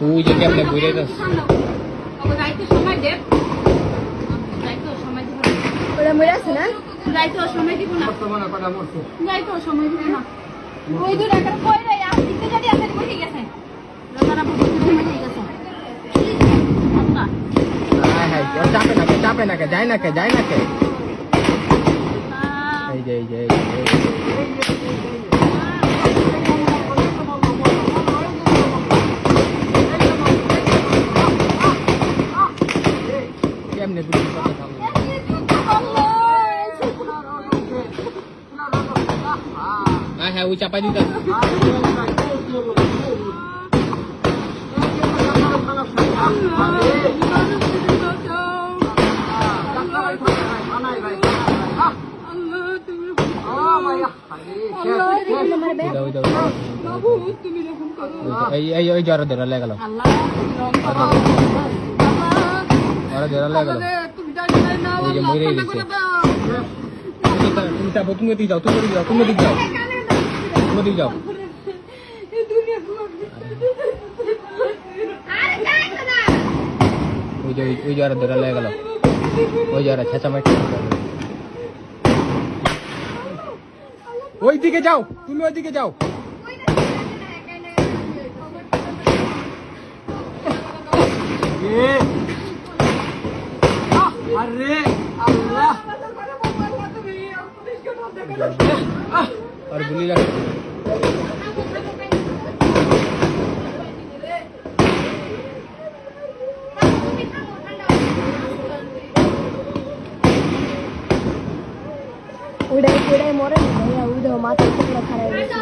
ওই যে কেমনে ঘুরে যাচ্ছে যাইতে সময় দে যাইতে সময় দিব ওরা মরে আছে না যাইতে সময় দিব না বর্তমানে কথা বলছো যাইতে সময় দিব না ওই দূর একটা কই রে আর দিতে যদি আছে বসে গেছে রাজারা বসে গেছে আল্লাহ হ্যাঁ হ্যাঁ চাপে না কে যায় না কে এই যে কেমনে গুলি কথা থামলো হ্যাঁ ওই চাপাই দিতে এই জ্বর ধরে লেগে গেল ওই যে মরে গেছে তুমি দিক যাও ওই জ্বর ধরে লেগে গেল ওই জ্বর ছেঁচামাটি ওই দিকে যাও তুমি ওই দিকে যাও আরে আল্লাহ আর গুলি লাগে উড়াই মরে না উড়ে মাথা টুকরা খারাপ হয়েছে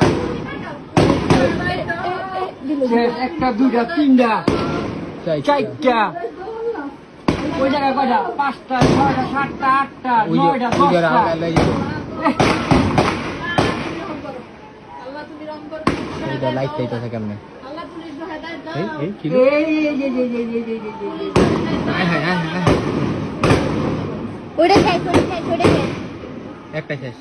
একটা দুইটা তিনটা চারটা ওই জায়গায় কয়টা 5টা 6টা 7টা 8টা 9টা 10টা লাইট চাইতেছে কেমনে একটা শেষ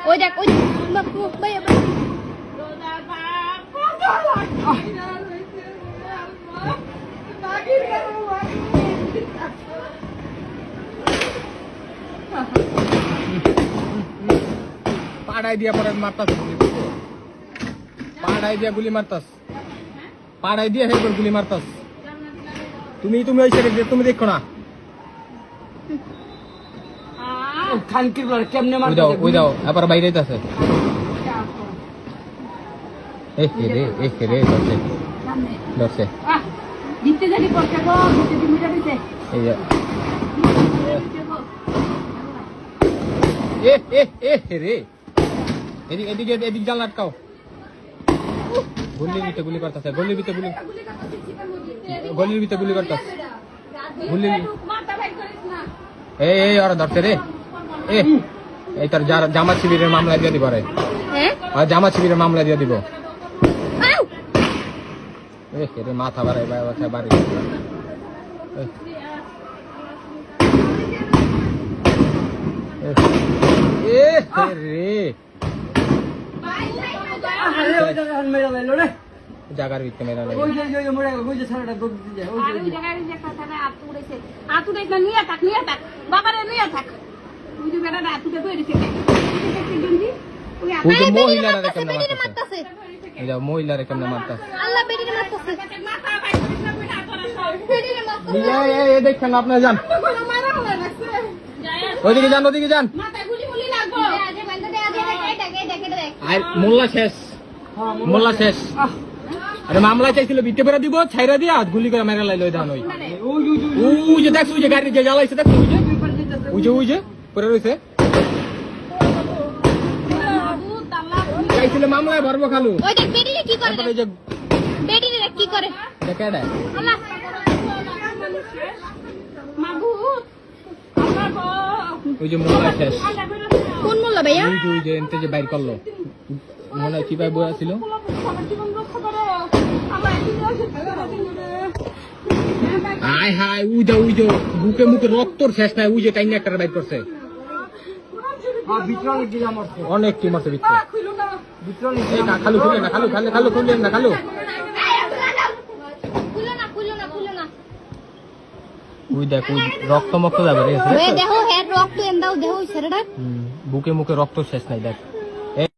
ওই দেখ ওই পাড়াই দিয়া পরে মারতাস পাড়াই দিয়া গুলি মারতাস পাড়াই দিয়া হেবার গুলি মারতাস তুমি ওই সাইডে তুমি দেখো না খানকির বল কেমনে মারতে ওই দাও আবার বাইরে যাইতাছে রে ধরছে দিতে জানি পড়ছে গো দিতে মিটা দিতে এই যে রে এদিক জাল আটকাও গলির ভিতরে গুলি করতেছে গলির ভিতরে গুলি করতেছে গুলি এই ওরা ধরছে রে এই তোর জামা শিবিরের মামলা দিয়ে দিব রে জামা শিবিরের মামলা দিয়ে দিব রে মাথা বাড়াই বাড়ি রে জাগার ভিতরে মেরা লাগে ওই যে ছাড়াটা দৌড় দিয়ে যায় ওই আর ওই জায়গায় যে কথা না আতুড়াইছে না নিয়ে থাক বাবারে নিয়ে থাক ওই যে বেটাটা আতুড়ে বই দিছে ওই যে মহিলারা কেমনে মারতাছে এই যে মহিলারা কেমনে মারতাছে আল্লাহ বেরিয়ে মারতেছে মাথা বাইরে না বিনা করা সব বেরিয়ে মারতেছে এই দেখেন আপনারা যান মারা হলো লাগছে ওইদিকে যান মাথা গুলি লাগবো আজে বন্ধ দে দেখ আর মোল্লা শেষ আরে মামলা চাইছিল বিটে পেরা দিব ছাইরা দিয়া গুলি করে মেরে লাইলো ধান ওই যে দেখছ ওই যে গাড়ি যে জ্বালাইছে দেখছ ওই যে পরে রইছে চাইছিল মামলায় ভরবো খালু ওই দেখ বেরিয়ে কি করে তারপরে যে বেরিয়ে কি করে কেডা আল্লাহ মাবুত ওই যে মোল্লা শেষ কোন মোল্লা ভাইয়া ওই যে এনতে যে বাইর করলো মনে হয় কি ভাই বই ছিল আয় হাই হাই উই যে বুকে মুখে রক্তর শেষ নাই উই যে টাইনে একটা বাইর করছে ভিতরে অনেক দিলাম মরছে অনেক কি মারছে ভিতরে ভিতরে অনেক এই খালু খুলে না খালু খুললেন না খালু খুলো না উই দেখ উই রক্ত মক্ত যাবে রে দেখো হেড রক্ত এন্দাও দেখো ছেড়ে বুকে মুখে রক্ত শেষ নাই দেখ